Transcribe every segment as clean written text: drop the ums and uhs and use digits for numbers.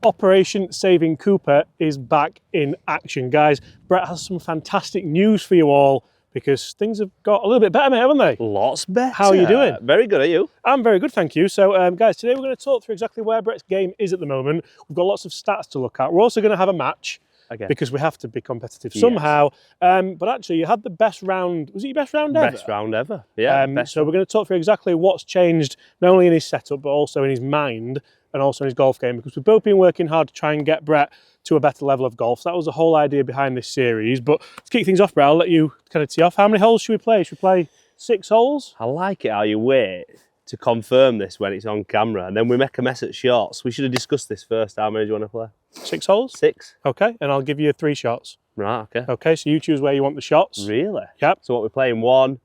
Operation Saving Cooper is back in action, guys. Brett has some fantastic news for you all because things have got a little bit better, mate, haven't they? Lots better. How are you doing? Very good, are you? I'm very good, thank you. So, guys, today we're going to talk through exactly where Brett's game is at the moment. We've got lots of stats to look at. We're also going to have a match. Okay. Because we have to be competitive somehow. But actually, you had the best round. Was it your best round ever? Best round ever, yeah. So we're going to talk through exactly what's changed, not only in his setup, but also in his mind and also in his golf game, because we've both been working hard to try and get Brett to a better level of golf. So that was the whole idea behind this series. But to kick things off, Brett, I'll let you kind of tee off. How many holes should we play? Should we play 6 holes? I like it how you wait to confirm this when it's on camera, and then we make a mess at shots. We should have discussed this first. How many do you want to play? 6 holes? 6. Okay, and I'll give you 3 shots. Right, okay. Okay, so you choose where you want the shots. Really? Yep. So what we're playing, 1,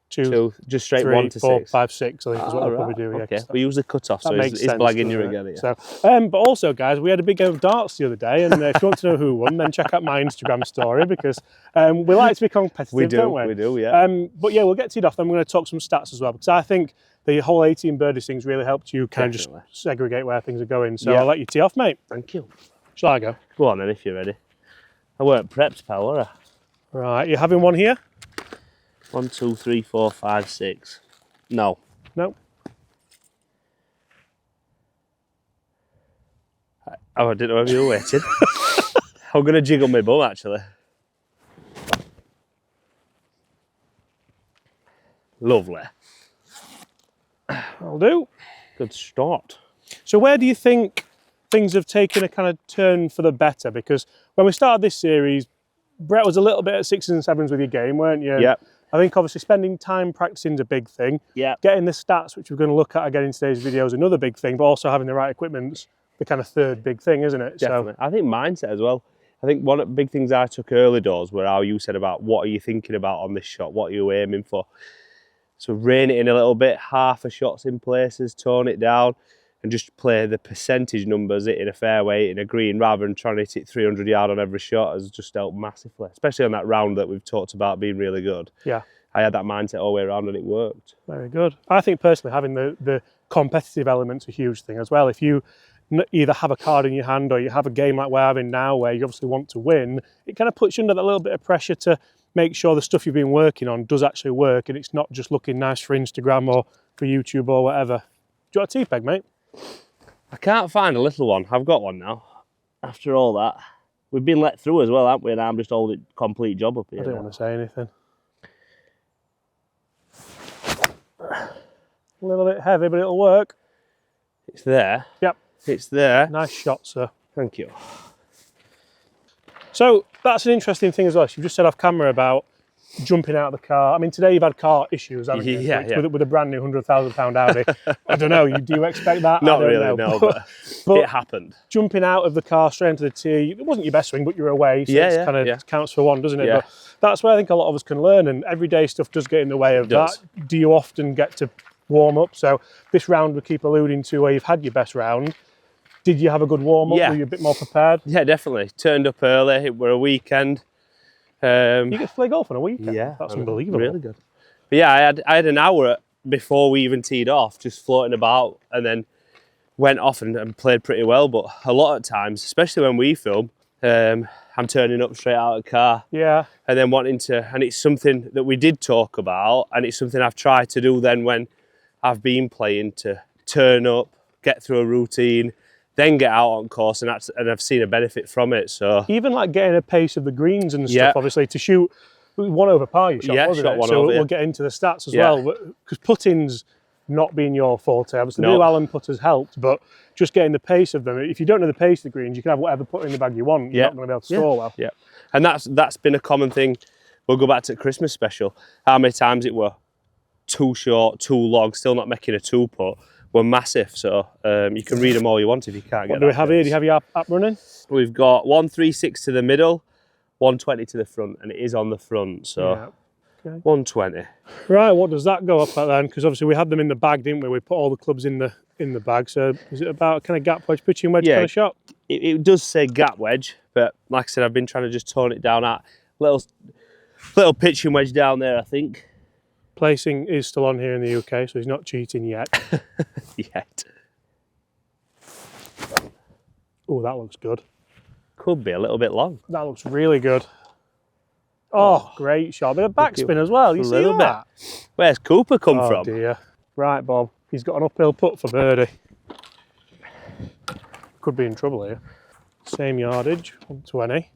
2, just straight 3, 1 to 4, 6. 5, 6, I think is what we'll probably do. Okay, Yeah, we use the cut-off, so makes it's sense, blagging you again. Yeah. So, but also, guys, we had a big game of darts the other day, and if you want to know who won, then check out my Instagram story, because we like to be competitive, don't we? We do, yeah. But yeah, we'll get teed off, then we're going to talk some stats as well, because I think the whole 18 birdies thing's really helped you kind of just segregate where things are going. So I'll let you tee off, mate. Thank you. Shall I go? Go on then, if you're ready. I weren't prepped, pal, were I? Right, you having one here? 1, 2, 3, 4, 5, 6. No. No. Oh, I didn't know if you were waiting. I'm going to jiggle my bum, actually. Lovely. I'll do. Good start. So where do you think things have taken a kind of turn for the better? Because when we started this series, Brett was a little bit at 6s and 7s with your game, weren't you? Yeah. I think obviously spending time practicing is a big thing. Yeah. Getting the stats, which we're going to look at again in today's video, is another big thing, but also having the right equipment's the kind of third big thing, isn't it? Definitely. So I think mindset as well. I think one of the big things I took early doors were how you said about what are you thinking about on this shot, what are you aiming for? So rein it in a little bit, half a shot's in places, tone it down, and just play the percentage numbers, hitting a fairway, hitting a green, rather than trying to hit it 300 yard on every shot has just helped massively, especially on that round that we've talked about being really good. Yeah. I had that mindset all the way around and it worked. Very good. I think personally having the competitive element's a huge thing as well. If you either have a card in your hand or you have a game like we're having now where you obviously want to win, it kind of puts you under that little bit of pressure to make sure the stuff you've been working on does actually work and it's not just looking nice for Instagram or for YouTube or whatever. Do you want a tea peg, mate? I can't find a little one. I've got one now. After all that, we've been let through as well, haven't we? And I'm just holding complete job up here. I don't want to say anything. A little bit heavy, but it'll work. It's there. Yep. It's there. Nice shot, sir. Thank you. So that's an interesting thing as well. So you've just said off camera about jumping out of the car. I mean, today you've had car issues, haven't you? Yeah. With a brand new £100,000 Audi. I don't know, do you expect that? Not really, no, but it happened. Jumping out of the car straight into the tee, it wasn't your best swing, but you're away, so it kind of counts for one, doesn't it? But that's where I think a lot of us can learn, and everyday stuff does get in the way of that. Do you often get to warm up? So this round we keep alluding to where you've had your best round. Did you have a good warm-up? Were you a bit more prepared? Yeah, definitely. Turned up early, it were a weekend. You get to play golf on a weekend? Yeah. That's unbelievable. Really good. But yeah, I had an hour before we even teed off, just floating about, and then went off and played pretty well. But a lot of times, especially when we film, I'm turning up straight out of the car. Yeah. And then wanting to, and it's something that we did talk about, and it's something I've tried to do then when I've been playing, to turn up, get through a routine, then get out on course, and I've seen a benefit from it. So even like getting a pace of the greens and stuff, obviously to shoot 1 over par you shot, wasn't it? So we'll get into the stats as well, because putting's not being your forte. Obviously the new Allen putters helped, but just getting the pace of them. If you don't know the pace of the greens, you can have whatever putter in the bag you want. You're not going to be able to score well. Yeah, and that's been a common thing. We'll go back to the Christmas special. How many times it were too short, too long, still not making a 2-putt. Were massive, so you can read them all you want if you can't get. What do we have here? Do you have your app running? We've got 136 to the middle, 120 to the front, and it is on the front, so 120. Right, what does that go up at then? Because obviously we had them in the bag, didn't we? We put all the clubs in the bag. So is it about kind of gap wedge, pitching wedge kind of shot? It does say gap wedge, but like I said, I've been trying to just tone it down at little pitching wedge down there, I think. Placing is still on here in the UK, so he's not cheating yet. Yet. Oh, that looks good. Could be a little bit long. That looks really good. Oh, great shot. Bit of backspin as well. You see that? Bit. Where's Cooper come from? Oh dear. Right, Bob. He's got an uphill putt for birdie. Could be in trouble here. Same yardage, 120.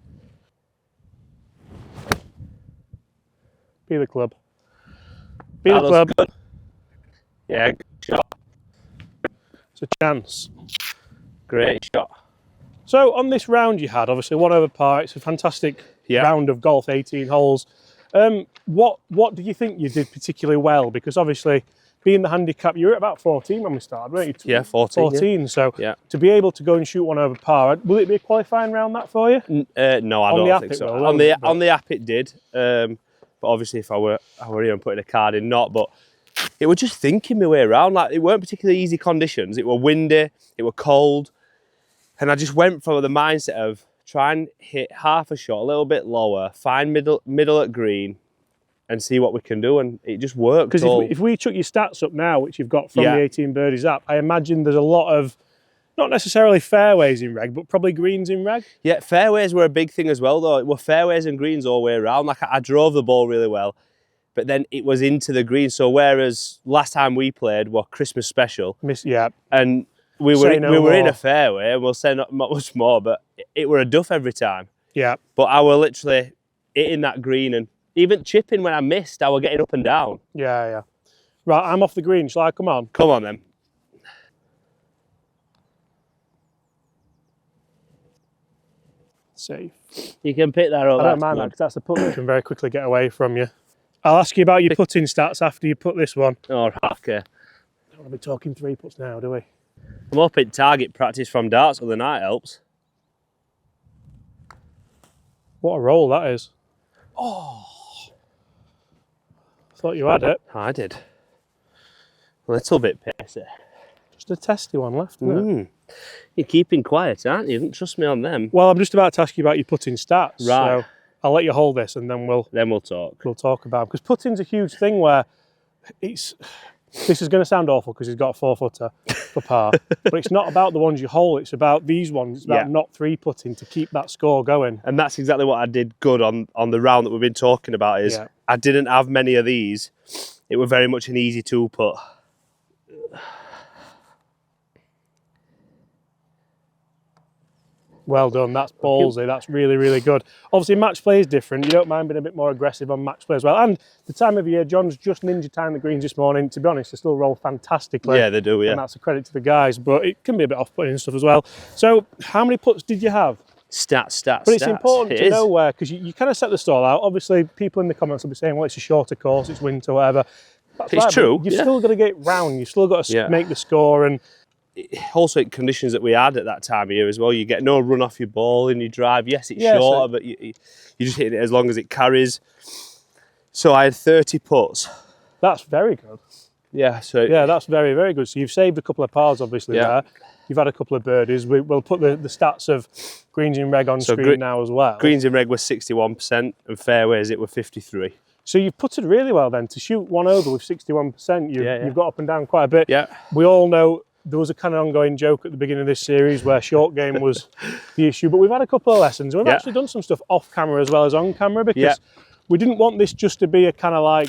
Be the club. Be the club. Good. Yeah, good shot. It's a chance. Great shot. So on this round you had, obviously 1 over par. It's a fantastic round of golf, 18 holes. What do you think you did particularly well? Because obviously, being the handicap, you were at about 14 when we started, weren't you? Yeah, 14. 14. Yeah. So yeah. To be able to go and shoot 1 over par, will it be a qualifying round that for you? No, I don't think so. On the app it did, but obviously if I were here and putting a card in, not. But it was just thinking my way around. Like, it weren't particularly easy conditions. It were windy, it were cold, and I just went for the mindset of try and hit half a shot, a little bit lower, find middle at green, and see what we can do, and it just worked. Because if we took your stats up now, which you've got from the 18 Birdies app, I imagine there's a lot of, not necessarily fairways in reg, but probably greens in reg. Yeah, fairways were a big thing as well, though. It were fairways and greens all the way around. Like, I drove the ball really well, but then it was into the green. So whereas last time we played was Christmas special, and we were in a fairway, and we'll say not much more, but it were a duff every time. Yeah. But I were literally hitting that green, and even chipping when I missed, I were getting up and down. Yeah. Right, I'm off the green. Shall I come on? Come on, then. Safe. You can pick that up. I don't mind that, because that's the putt that can very quickly get away from you. I'll ask you about your putting stats after you put this one. Oh, okay. Don't want to be talking 3 putts now, do we? I'm hoping target practice from darts other night helps. What a roll that is. Oh. Thought you had it. I did. A little bit pacey. Just a testy one left, isn't it? You're keeping quiet, aren't you? You didn't trust me on them. Well, I'm just about to ask you about your putting stats. Right. So I'll let you hold this, and then we'll talk. We'll talk about it. Because putting's a huge thing where it's. This is going to sound awful because he's got a 4-footer for par, but it's not about the ones you hole. It's about these ones. It's about not 3-putting to keep that score going. And that's exactly what I did good on the round that we've been talking about. Is I didn't have many of these. It was very much an easy 2-putt. Well done, that's ballsy, that's really, really good. Obviously match play is different, you don't mind being a bit more aggressive on match play as well. And the time of year, John's just ninja timed the greens this morning. To be honest, they still roll fantastically. Yeah, they do, yeah. And that's a credit to the guys, but it can be a bit off-putting and stuff as well. So how many putts did you have? Stats. But it's important to know where, because you kind of set the stall out. Obviously, people in the comments will be saying, well, it's a shorter course, it's winter, whatever. That's it's true. You've still got to get round, you've still got to make the score. And also conditions that we had at that time of year as well, you get no run off your ball in your drive. Yes, it's shorter, but you just hit it as long as it carries. So I had 30 putts. That's very good. Yeah, that's very, very good. So you've saved a couple of pars, obviously, there. You've had a couple of birdies. We'll put the stats of greens in reg on screen now as well. Greens in reg was 61% and fairways it were 53. So you've putted really well then. To shoot 1 over with 61%, you've got up and down quite a bit. Yeah. We all know there was a kind of ongoing joke at the beginning of this series where short game was the issue, but we've had a couple of lessons. We've actually done some stuff off camera as well as on camera, because we didn't want this just to be a kind of like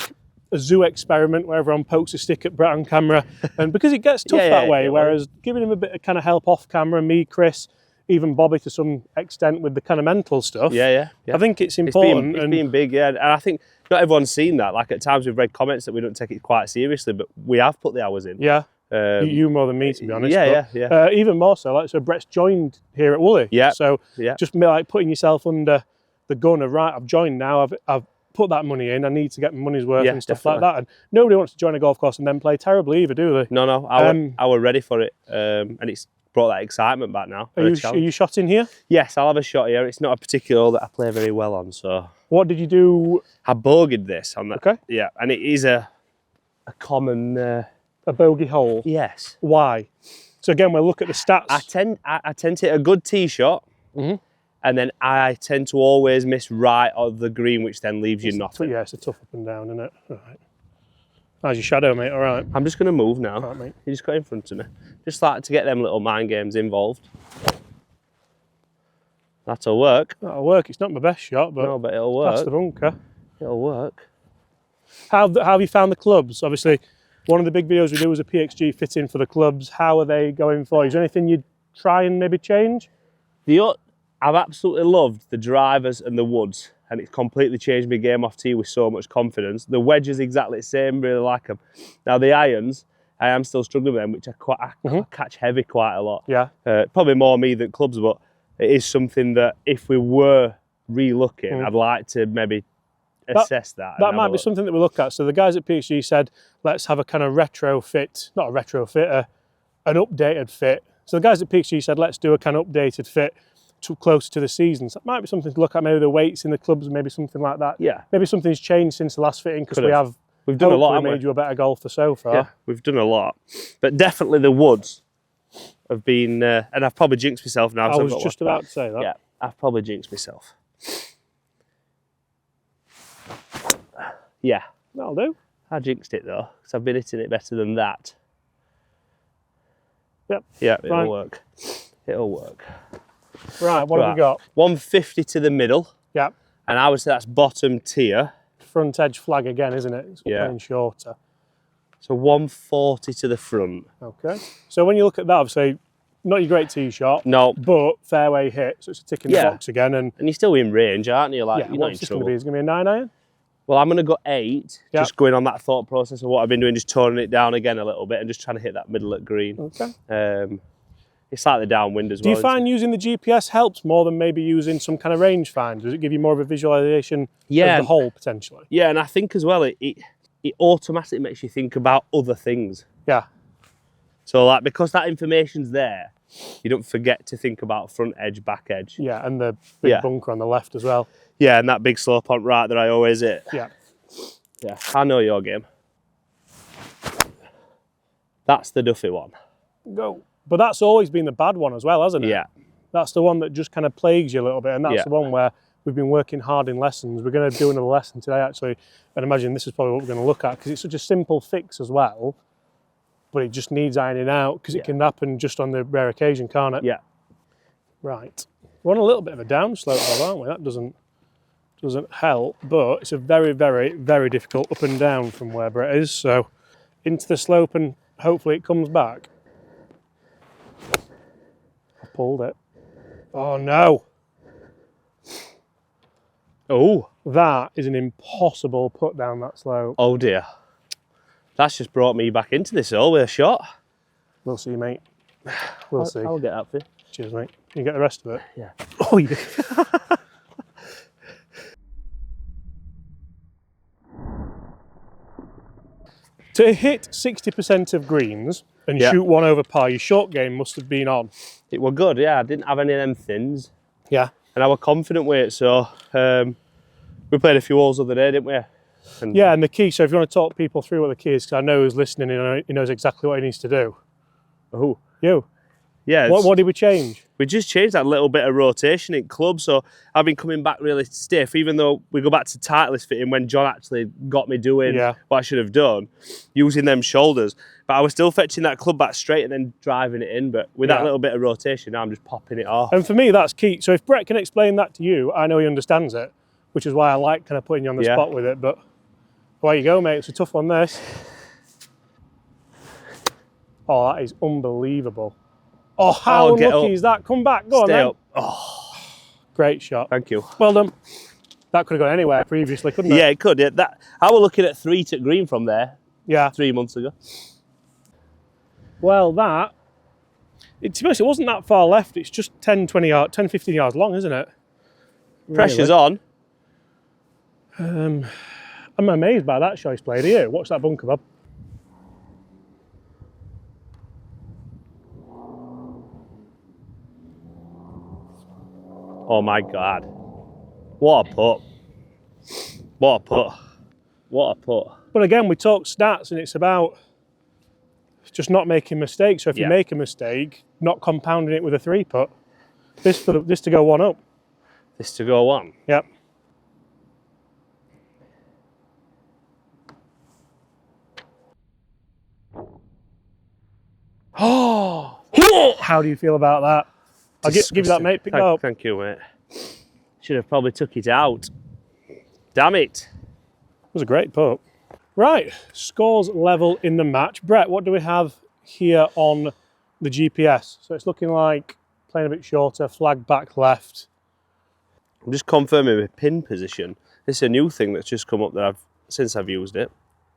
a zoo experiment where everyone pokes a stick at Brett on camera, and because it gets tough that way, whereas giving him a bit of kind of help off camera, me, Chris, even Bobby to some extent with the kind of mental stuff. I think it's important. It's been big, and I think not everyone's seen that. Like, at times we've read comments that we don't take it quite seriously, but we have put the hours in. Yeah. You more than me, to be honest. Even more so. Like, so Brett's joined here at Woolley. So just like putting yourself under the gun of, right, I've joined now. I've put that money in. I need to get my money's worth and stuff like that. And nobody wants to join a golf course and then play terribly either, do they? No. I were ready for it, and it's brought that excitement back now. Are you shot in here? Yes, I'll have a shot here. It's not a particular hole that I play very well on. So what did you do? I bogeyed this on that. Okay. Yeah, and it is a common. A bogey hole? Yes. Why? So again, we'll look at the stats. I tend to hit a good tee shot, and then I tend to always miss right of the green, which then leaves you nothing. Yeah, it's a tough up and down, isn't it? All right. How's your shadow, mate? All right. I'm just going to move now. All right, mate. You just got in front of me. Just like to get them little mind games involved. That'll work. That'll work. It's not my best shot, but, No, but it'll past work. the bunker. It'll work. How have you found the clubs? Obviously, one of the big videos we do was a PXG fitting for the clubs. How are they going for you? Is there anything you'd try and maybe change? I've absolutely loved the drivers and the woods, and it's completely changed my game off tee with so much confidence. The wedge is exactly the same, really like them. Now the irons, I am still struggling with them, which I catch heavy quite a lot. Yeah. Probably more me than clubs, but it is something that if we were re-looking, I'd like to maybe assess that. That might be something that we look at. So the guys at PXG said, let's have a kind of retrofit, not a retrofit, an updated fit. So the guys at PXG said, let's do a kind of updated fit closer to the season. So that might be something to look at, maybe the weights in the clubs, maybe something like that. Yeah. Maybe something's changed since the last fitting, because we've done a lot, made you a better golfer so far. Yeah, we've done a lot. But definitely the woods have been, and I've probably jinxed myself now. I was just about to say that. Yeah, I've probably jinxed myself. Yeah. That'll do. I jinxed it though, because I've been hitting it better than that. Yep. Yeah, it'll Fine. work. It'll work. Right, what have we got? 150 to the middle. Yeah. And I would say that's bottom tier. Front edge flag again, isn't it? It's Yeah. playing shorter. So 140 to the front. Okay. So when you look at that, obviously, not your great tee shot. No. But fairway hit, so it's a tick in the box again. And you're still in range, aren't you? Like, yeah, you're not in what's this going to trouble. be? Is it going to be a 9 iron? Well, I'm going to go 8, Yeah. just going on that thought process of what I've been doing, just toning it down again a little bit and just trying to hit that middle at green. Okay. It's slightly downwind as Do well. you find using the GPS helps more than maybe using some kind of rangefinder? Does it give you more of a visualization of the hole potentially? Yeah, and I think as well, it automatically makes you think about other things. Yeah. So like, because that information's there, you don't forget to think about front edge, back edge. Yeah, and the big bunker on the left as well. Yeah, and that big slope on right that I always hit. Yeah. Yeah, I know your game. That's the Duffy one. Go. But that's always been the bad one as well, hasn't it? Yeah. That's the one that just kind of plagues you a little bit, and that's the one where we've been working hard in lessons. We're going to do another lesson today, actually, and imagine this is probably what we're going to look at, because it's such a simple fix as well, but it just needs ironing out, because it can happen just on the rare occasion, can't it? Yeah. Right. We're on a little bit of a downslope though, aren't we? That doesn't help, but it's a very, very, very difficult up and down from where Brett is, so into the slope and hopefully it comes back. I pulled it. Oh no. Oh. That is an impossible put down that slope. Oh dear. That's just brought me back into this hole with a shot. We'll see, mate. We'll see. I'll get that for you. Cheers, mate. You get the rest of it? Yeah. Oh, yeah. To hit 60% of greens and shoot one over par, your short game must have been on. It were good, yeah. I didn't have any of them thins. Yeah. And I was confident with it, so we played a few holes the other day, didn't we? And the key, so if you want to talk people through what the key is, because I know who's listening and he knows exactly what he needs to do. Oh. You. Yeah. What did we change? We just changed that little bit of rotation in club, so I've been coming back really stiff, even though we go back to Titleist fitting when John actually got me doing what I should have done, using them shoulders. But I was still fetching that club back straight and then driving it in, but with that little bit of rotation, now I'm just popping it off. And for me, that's key. So if Brett can explain that to you, I know he understands it, which is why I like kind of putting you on the spot with it, but away you go, mate. It's a tough one, this. Oh, that is unbelievable. Oh, how unlucky is that? Come back, go on then. Oh, great shot. Thank you. Well done. That could have gone anywhere previously, couldn't it? Yeah, it could. Yeah, I was looking at 3 to green from there. Yeah. 3 months ago. Well, to be honest, it wasn't that far left. It's just 10, 15 yards long, isn't it? Pressure's on. I'm amazed by that shot he's played. Here, watch that bunker, Bob. Oh my God. What a putt. What a putt. What a putt. But again, we talk stats and it's about just not making mistakes. So if you make a mistake, not compounding it with a 3-putt. This to go 1 up. This to go 1? Yep. Oh! How do you feel about that? I'll give you that, mate. Pick that up. Thank you, mate. Should have probably took it out. Damn it. It was a great putt. Right, scores level in the match. Brett, what do we have here on the GPS? So it's looking like playing a bit shorter, flag back left. I'm just confirming my pin position. This is a new thing that's just come up that since I've used it.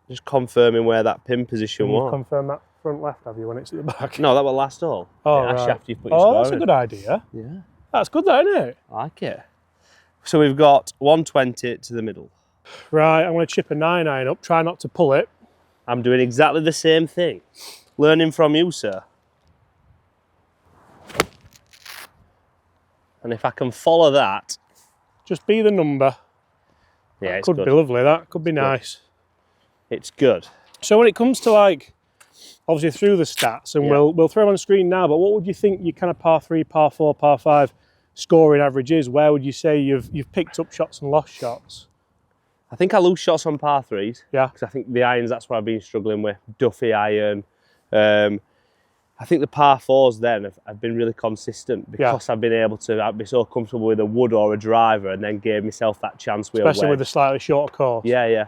Just confirming where that pin position Can you was. confirm that front left, have you, when it's at the back? No, that was last hole. Oh, yeah, right. After you've put your Oh, score that's a in. good idea. Yeah, That's good though, isn't it? I like it. So we've got 120 to the middle. Right, I'm going to chip a 9-iron up, try not to pull it. I'm doing exactly the same thing. Learning from you, sir. And if I can follow that, Just be the number. yeah, it's Could good. be lovely, that could be nice. It's good. So when it comes to like, obviously through the stats, and Yeah. we'll throw them on screen now, but what would you think your kind of par 3, par 4, par 5 scoring average is? Where would you say you've picked up shots and lost shots? I think I lose shots on par 3s. Yeah. Because I think the irons, that's what I've been struggling with. Duffy iron. I think the par 4s then have been really consistent because I've been able to be so comfortable with a wood or a driver and then gave myself that chance with Especially a wedge. with a slightly shorter course. Yeah.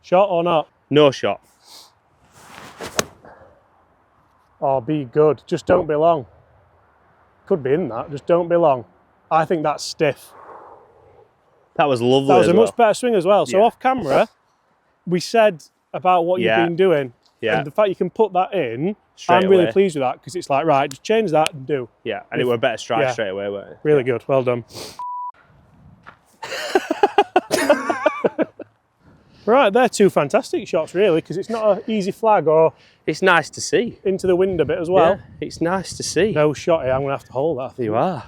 Shot or not? No shot. Oh, be good. Just don't be long. Could be in that, just don't be long. I think that's stiff. That was lovely. That was as a well. much better swing as well. So Yeah. off camera, we said about what you've been doing. Yeah. And the fact you can put that in, Straight I'm really away. pleased with that because it's like, right, just change that and do. Yeah, and it were a better strike Yeah. straight away, weren't it? Really good, well done. Right, they're two fantastic shots really because it's not an easy flag or It's nice to see. into the wind a bit as well. Yeah, it's nice to see. No shot here, I'm going to have to hold that. You are.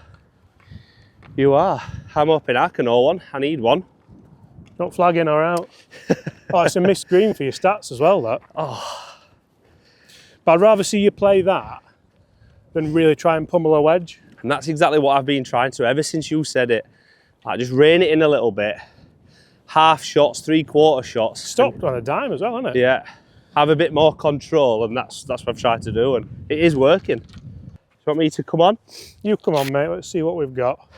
You are. I'm hoping I can hold one. I need one. Not flagging or out. Oh, it's a missed green for your stats as well, that. Oh. But I'd rather see you play that than really try and pummel a wedge. And that's exactly what I've been trying to ever since you said it. Like just rein it in a little bit. Half shots, 3/4 shots. Stopped on a dime as well, isn't it? Yeah. Have a bit more control, and that's what I've tried to do, and it is working. Do you want me to come on? You come on, mate. Let's see what we've got.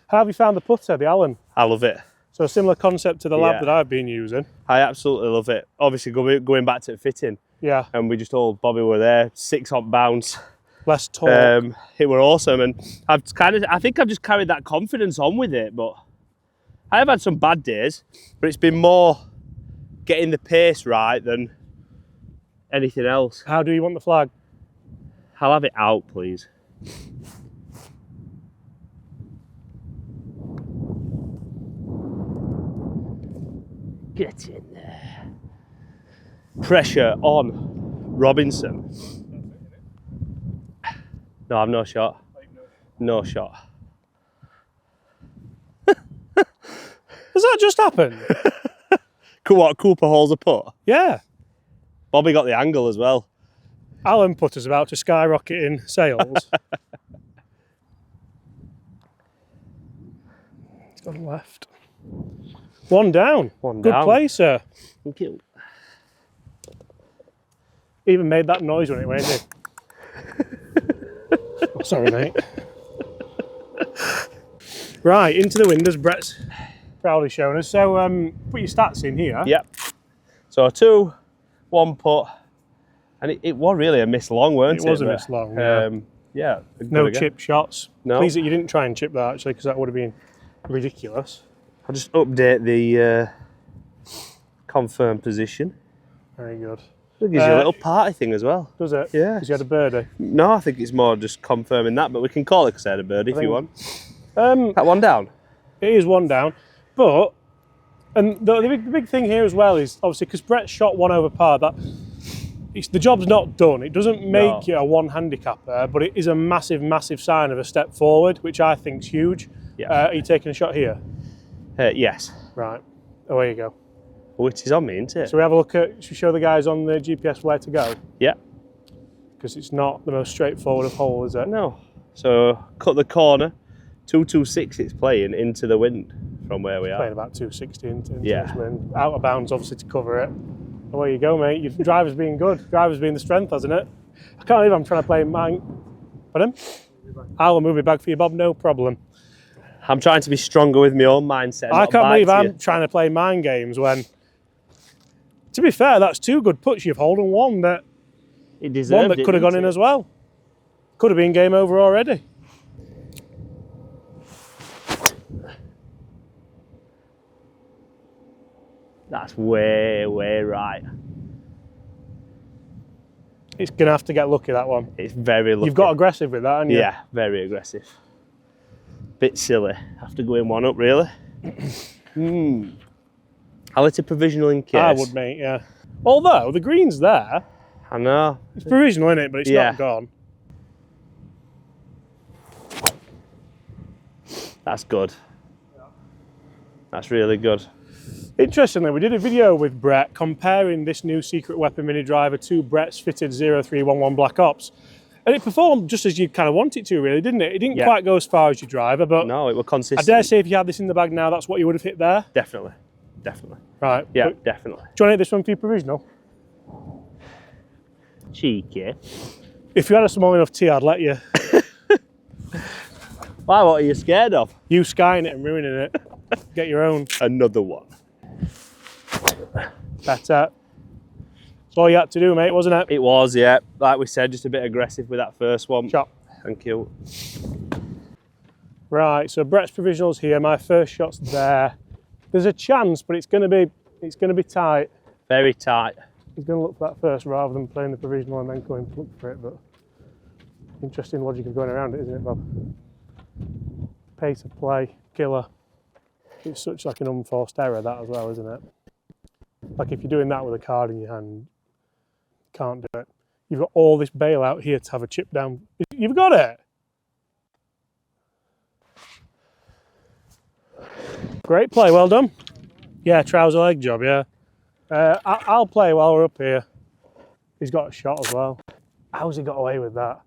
How have you found the putter, the Allen? I love it. So a similar concept to the lab Yeah. that I've been using. I absolutely love it. Obviously, going back to fitting, Yeah, and we just all Bobby were there, 6 hop bounce. less talk. It were awesome, and I think I've just carried that confidence on with it. But I have had some bad days, but it's been more getting the pace right than anything else. How do you want the flag? I'll have it out, please. Get in there. Pressure on Robinson. No, I've no shot. No shot. Has that just happened? What, Cooper holds a putt? Yeah. Bobby got the angle as well. Allen putter's about to skyrocket in sales. It's gone left. One down. One Good down. play, sir. Thank you. Even made that noise when it went in. Oh, sorry, mate. Right, into the wind as Brett's proudly shown us. So put your stats in here. Yep. So 2, 1 putt, and it was really a miss long, weren't it? It was a miss long, yeah. Yeah. No good again. chip shots. No. Pleased that you didn't try and chip that actually, because that would have been ridiculous. I'll just update the confirmed position. Very good. It gives you a little party thing as well. Does it? Yeah. Because you had a birdie. No, I think it's more just confirming that, but we can call it because I had a birdie if you want. It That one down. is one down, but and the big thing here as well is obviously because Brett shot one over par. The job's not done. It doesn't make you a one handicapper, but it is a massive, massive sign of a step forward, which I think is huge. Yeah. Are you taking a shot here? Yes. Right. Away you go. Which is on me, isn't it? So we have a look at. Should we show the guys on the GPS where to go? Yeah. Because it's not the most straightforward of hole, is it? No. So cut the corner, 226 it's playing into the wind from where we are. Playing about 260 into Yeah. this wind. Out of bounds, obviously, to cover it. Away you go, mate. Your driver's been good. Driver's been the strength, hasn't it? I can't believe I'm trying to play mine. Pardon? I'll move it back for you, Bob. No problem. I'm trying to be stronger with my own mindset. I can't believe I'm I'm trying to play mind games when, to be fair, that's 2 good putts you've held and one that could have gone in as well. Could have been game over already. That's way, way right. It's going to have to get lucky, that one. It's very lucky. You've got aggressive with that, haven't you? Yeah, very aggressive. Bit silly. Have to go in one up, really. I'll let it provisional in case. I would, mate, yeah. Although, the green's there. I know. It's provisional, innit, but it's not gone. That's good. That's really good. Interestingly, we did a video with Brett comparing this new Secret Weapon mini driver to Brett's fitted 0311 Black Ops. And it performed just as you kind of want it to, really, didn't it? It didn't quite go as far as your driver, but no, it was consistent. I dare say if you had this in the bag now, that's what you would have hit there. Definitely. Definitely. Right. Yeah, but definitely. do you want to hit this one for your provisional? Cheeky. If you had a small enough tee, I'd let you. Why, what are you scared of? You skying it and ruining it. Get your own. Another one. Better. That's all you had to do, mate, wasn't it? It was, yeah. Like we said, just a bit aggressive with that first one. Shot. Thank you. Right, so Brett's provisional's here. My first shot's there. There's a chance, but it's going to be tight. Very tight. He's going to look for that first rather than playing the provisional and then going to look for it. But interesting logic of going around it, isn't it, Bob? Pace of play, killer. It's such like an unforced error, that as well, isn't it? Like if you're doing that with a card in your hand, you can't do it. You've got all this bailout here to have a chip down. You've got it. Great play, well done. Yeah, trouser leg job, yeah. I'll play while we're up here. He's got a shot as well. How's he got away with that?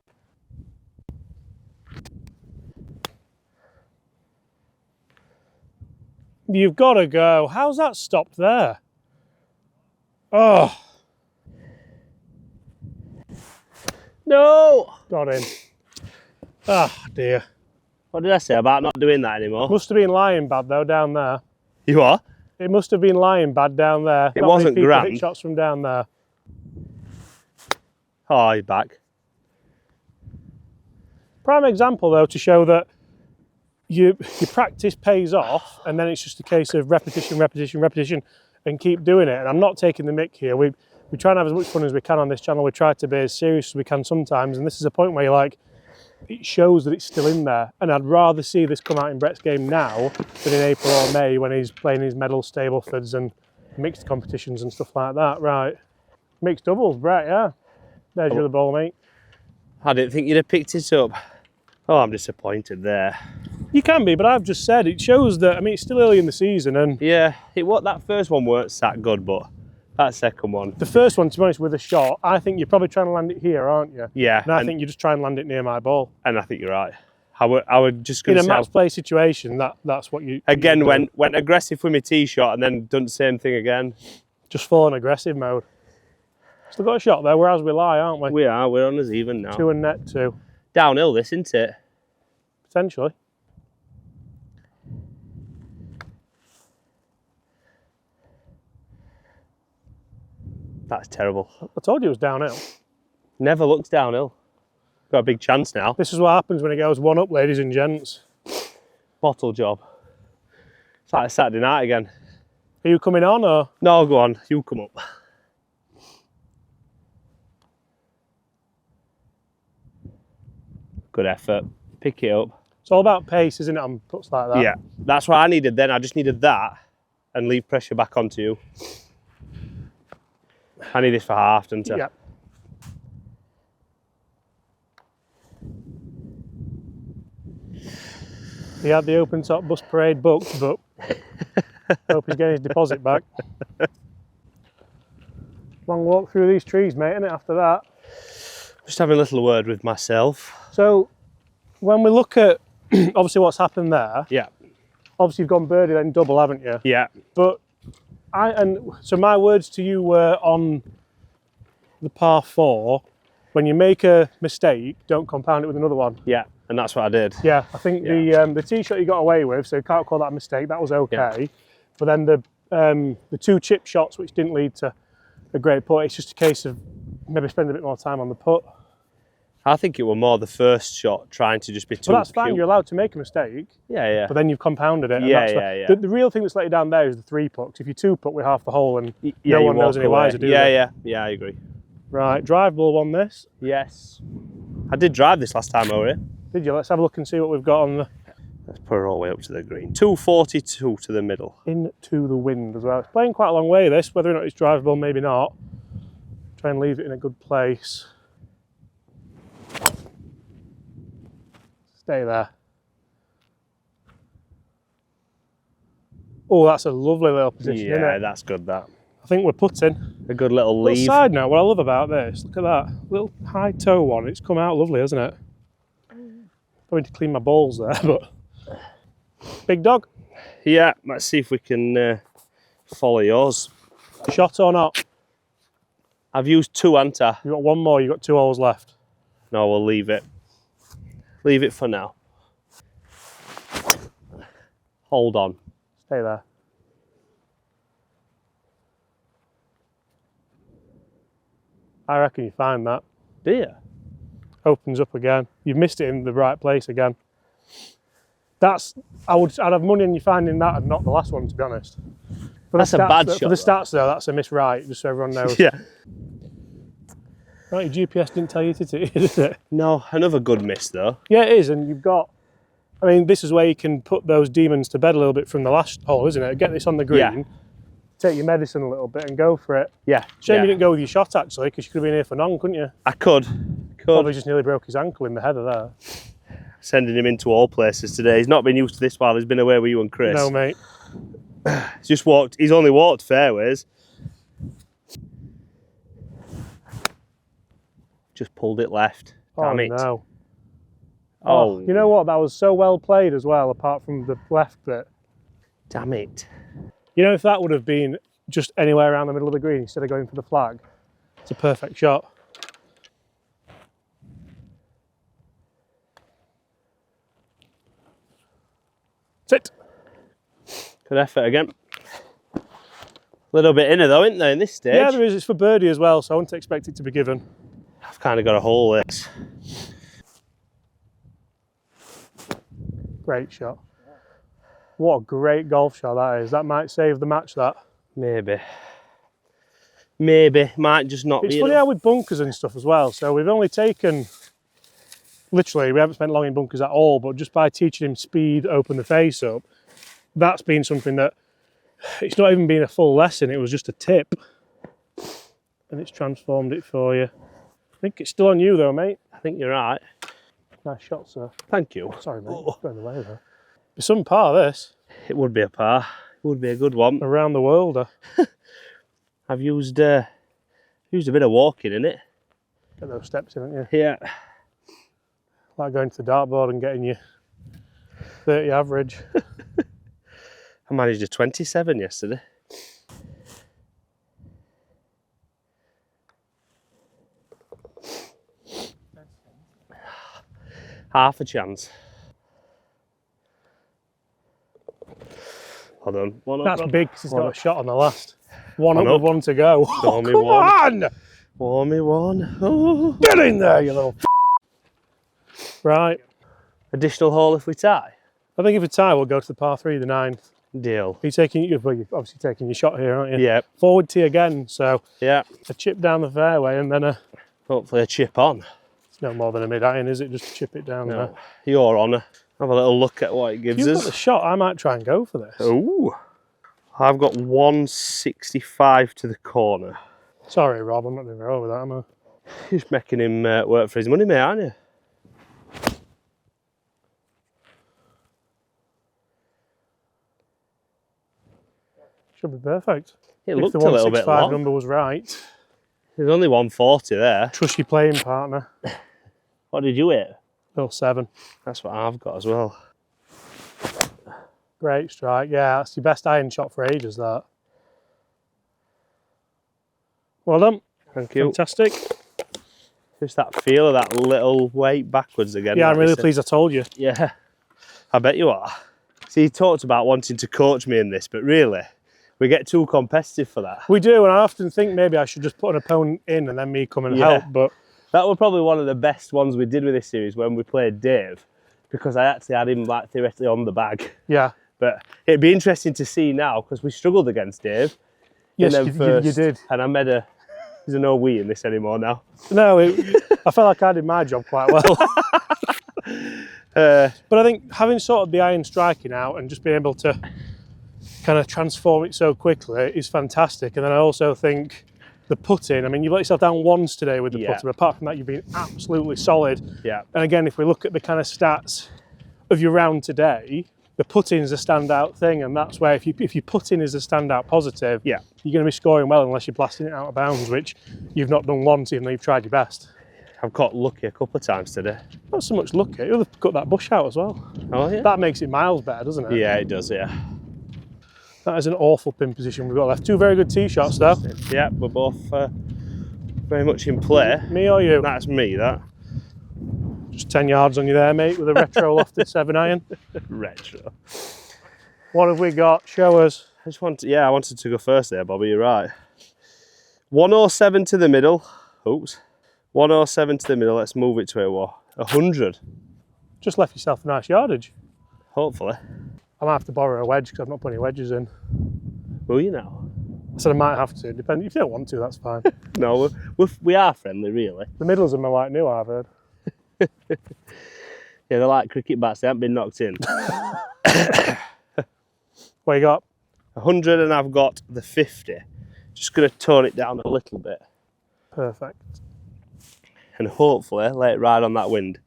You've got to go. How's that stopped there? Oh. No! Got him. Ah, dear. What did I say about not doing that anymore? Must have been lying bad though down there. You are? It must have been lying bad down there. It wasn't grand. Hit shots from down there. Oh, you're back. Prime example though to show that your practice pays off, and then it's just a case of repetition, repetition, repetition, and keep doing it. And I'm not taking the mick here. We try and have as much fun as we can on this channel. We try to be as serious as we can sometimes, and this is a point where you're like, it shows that it's still in there. And I'd rather see this come out in Brett's game now than in April or May when he's playing his medal Staplefords and mixed competitions and stuff like that. Right. Mixed doubles, Brett, yeah. There's your other ball, mate. I didn't think you'd have picked it up. Oh, I'm disappointed there. You can be, but I've just said it shows that, I mean, it's still early in the season, and yeah, that first one weren't that good, but that second one. The first one, to be honest, with a shot, I think you're probably trying to land it here, aren't you? Yeah. And I think you just try and land it near my ball. And I think you're right. I would just going to say, in a match play situation, that's what you again you went aggressive with my tee shot and then done the same thing again. Just full on aggressive mode. Still got a shot there, whereas we lie, aren't we? We are. We're on us even now. 2 and net 2. Downhill, this, isn't it? Potentially. That's terrible. I told you it was downhill. Never looks downhill. Got a big chance now. This is what happens when it goes 1 up, ladies and gents. Bottle job. It's like Saturday night again. Are you coming on or? No, go on. You come up. Good effort. Pick it up. It's all about pace, isn't it, on puts like that? Yeah, that's what I needed then. I just needed that and leave pressure back onto you. I need this for half, don't I? Yeah. He had the open top bus parade booked, but hope he's getting his deposit back. Long walk through these trees, mate, isn't it, after that? Just having a little word with myself. So, when we look at, obviously, what's happened there, yeah. Obviously, you've gone birdie, then double, haven't you? Yeah. But, so my words to you were on the par 4, when you make a mistake, don't compound it with another one. Yeah. and that's what I did. Yeah, I think the tee shot you got away with, so you can't call that a mistake. That was okay. Yeah. But then the 2 chip shots, which didn't lead to a great putt, it's just a case of maybe spending a bit more time on the putt. I think it was more the first shot trying to just be too. Well, that's fine. cute. You're allowed to make a mistake. Yeah. But then you've compounded it. Yeah. The real thing that's let you down there is the 3 putt. 'Cause if you 2 putt with half the hole and no one knows any wiser, do they? Yeah, I agree. Right, drive ball on this. Yes. I did drive this last time over here. Did you? Let's have a look and see what we've got on the... Let's put her all the way up to the green. 242 to the middle. Into the wind as well. It's playing quite a long way, this. Whether or not it's drivable, maybe not. Try and leave it in a good place. Stay there. Oh, that's a lovely little position, isn't it? That's good, that. I think we're putting. A good little leave. Little side note, what I love about this, look at that. Little high toe one. It's come out lovely, hasn't it? Going to clean my balls there, but... Big dog. Yeah, let's see if we can follow yours. Shot or not? I've used 2, haven't I? You've got 1 more, you've got 2 holes left. No, we'll leave it. Leave it for now. Hold on. Stay there. I reckon you find that. Do you? Opens up again. You've missed it in the right place again. I'd have money on you finding that and not the last one, to be honest. That's a bad shot. For the stats though, that's a miss right, just so everyone knows. Yeah. Right, your GPS didn't tell you to, did it? No, another good miss though. Yeah, it is, and you've got... I mean, this is where you can put those demons to bed a little bit from the last hole, isn't it? Get this on the green, take your medicine a little bit and go for it. Yeah. Shame you didn't go with your shot, actually, because you could have been here for none, couldn't you? I could. Probably just nearly broke his ankle in the heather there. Sending him into all places today. He's not been used to this while he's been away with you and Chris. No, mate. He's only walked fairways. Just pulled it left. Damn it. No. Oh, you know what? That was so well played as well, apart from the left bit. Damn it. You know, if that would have been just anywhere around the middle of the green instead of going for the flag, it's a perfect shot. Sit. Good effort again. A little bit inner though, isn't there, in this stage? Yeah, there is. It's for birdie as well, so I wouldn't expect it to be given. I've kind of got a hole this. Great shot. What a great golf shot that is. That might save the match, that. Maybe. Maybe. Might just not be It's funny how with bunkers and stuff as well. So we've only taken, literally, we haven't spent long in bunkers at all, but just by teaching him speed, open the face up, that's been something that, it's not even been a full lesson, it was just a tip. And it's transformed it for you. I think it's still on you though, mate. I think you're right. Nice shot, sir. Thank you. Sorry, mate. It's going away there. It's some par, this. It would be a par. It would be a good one. Around the world. I've used a bit of walking in it. Get those steps in, haven't you? Yeah. Like going to the dartboard and getting your 30 average. I managed a 27 yesterday. Half a chance. Hold on. That's big because he's got a shot on the last. One up up. with 1 to go. Show me Come one. on! Pour me one. Oh. Get in there, you little Right. Additional hole if we tie. I think if a tie, we'll go to the par 3, the 9th. Deal. You're obviously taking your shot here, aren't you? Yeah. Forward tee again, so Yeah. a chip down the fairway and then Hopefully a chip on. it's no more than a mid-iron, is it? Just chip it down there. No. Your honour. Have a little look at what it gives You've us. got the shot, I might try and go for this. Ooh. I've got 165 to the corner. Sorry, Rob, I'm not doing very well with that, am I? You're just making him work for his money, mate, aren't you? Should be perfect. It If looked the a little bit 165 long. number was right. There's only 140 there. Trust your playing partner. What did you hit? Little 7. That's what I've got as well. Great strike. Yeah, that's your best iron shot for ages, that. Well done. Thank you. Fantastic. Just that feel of that little weight backwards again. Yeah, like I'm really you said. pleased I told you. Yeah, I bet you are. See, you talked about wanting to coach me in this, but really, we get too competitive for that. We do, and I often think maybe I should just put an opponent in and then me come and help, but... That was probably one of the best ones we did with this series when we played Dave, because I actually had him like theoretically on the bag. Yeah. But it'd be interesting to see now, because we struggled against Dave. Yes, and then you did. And I made a... There's no we in this anymore now. No, I felt like I did my job quite well. But I think having sorted the iron striking out and just being able to kind of transform it so quickly is fantastic. And then I also think the putting, I mean, you've let yourself down once today with the putter, but apart from that, you've been absolutely solid. Yeah. And again, if we look at the kind of stats of your round today, the putting is a standout thing, and that's where if you putting is a standout positive, you're going to be scoring well unless you're blasting it out of bounds, which you've not done once, even though you've tried your best. I've got lucky a couple of times today. Not so much lucky, you'll have cut that bush out as well. Oh yeah? That makes it miles better, doesn't it? Yeah, it does, yeah. That is an awful pin position we've got left. Two very good tee shots though. Yeah, we're both very much in play. Me or you? That's me, that. Just 10 yards on you there, mate, with a retro lofted 7 iron. Retro. What have we got? Show us. I wanted to go first there, Bobby, you're right. 107 to the middle. Oops. 107 to the middle, let's move it to a what? 100. Just left yourself a nice yardage. Hopefully. I might have to borrow a wedge because I've not put any wedges in. Will you now? I said I might have to, depending. If you don't want to, that's fine. No, we are friendly, really. The middles of them are like new, I've heard. Yeah, they're like cricket bats, they haven't been knocked in. What you got? 100 and I've got the 50. Just going to tone it down a little bit. Perfect. And hopefully let it ride on that wind.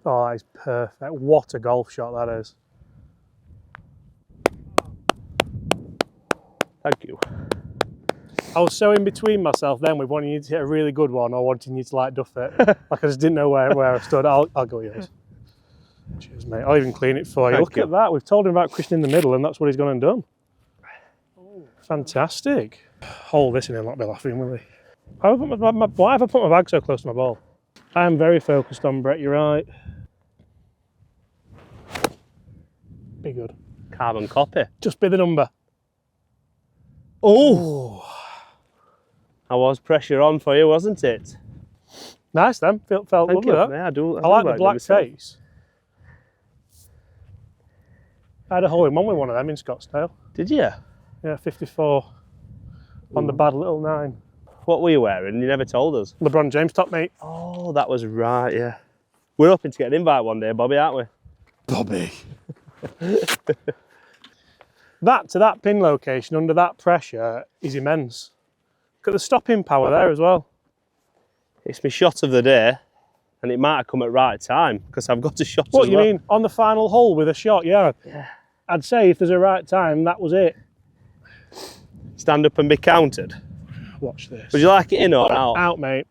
Oh, that is perfect. What a golf shot that is. Thank you. I was so in between myself then with wanting you to hit a really good one or wanting you to like duff it. Like I just didn't know where I stood. I'll go yours. Cheers, mate. I'll even clean it for you. Thank Look you. at that. We've told him about Christian in the middle and that's what he's gone and done. Fantastic. Hold this in and not be laughing, will he? Why have I put my bag so close to my ball? I am very focused on, Brett, you're right. Be good. Carbon copy. Just be the number. Oh! I was pressure on for you, wasn't it? Nice then. Felt Thank lovely you. that. Yeah, I do I like the them black myself. face. I had a hole in one with one of them in Scottsdale. Did you? Yeah, 54 on the bad little 9. What were you wearing? You never told us. LeBron James top, mate. Oh, that was right, yeah. We're hoping to get an invite one day, Bobby, aren't we? Bobby. That pin location under that pressure is immense. Look at the stopping power there as well. It's my shot of the day, and it might have come at right time because I've got a shot What as you well. mean? On the final hole with a shot, yeah. I'd say if there's a right time, that was it. Stand up and be counted. Watch this. Would you like it in or out? Out, mate.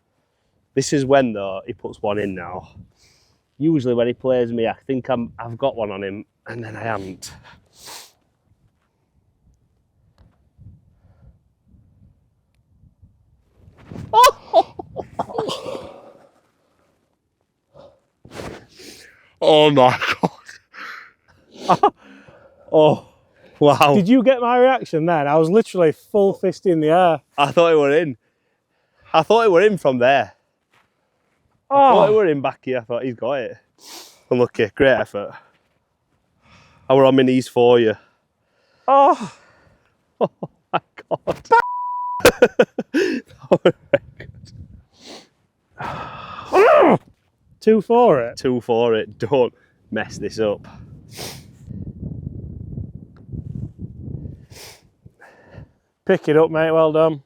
This is when, though, he puts one in now. Usually when he plays me, I think I've got one on him, and then I haven't. Oh my God. Oh, wow. Did you get my reaction then? I was literally full fist in the air. I thought it were in. I thought it were in from there. I thought it were in back here. I thought he's got it. Unlucky. Great effort. I were on my knees for you. Oh, Oh my God. 2 for it. 2 for it. Don't mess this up. Pick it up, mate. Well done.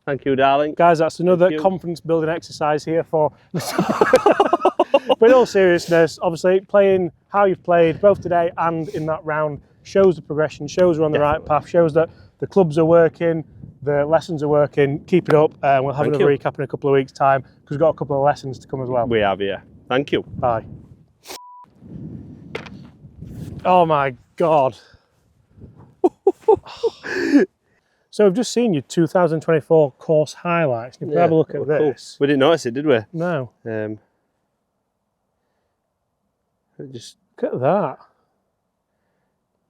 Thank you, darling. Guys, that's another you. confidence building exercise here for... But in all seriousness, obviously playing how you've played both today and in that round shows the progression, shows we're on the right path, shows that the clubs are working, the lessons are working. Keep it up, and we'll have another recap in a couple of weeks' time because we've got a couple of lessons to come as well. We have, yeah. Thank you. Bye. Oh my God. So we've just seen your 2024 course highlights. If we have a look at Cool. this. We didn't notice it, did we? No. Just Look at that.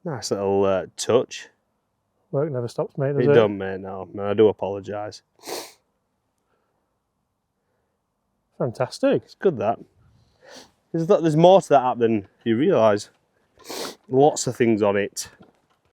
nice little touch. Work never stops, mate, does It it? don't, mate, no. I do apologise. Fantastic. It's good, that. There's more to that app than you realise. Lots of things on it.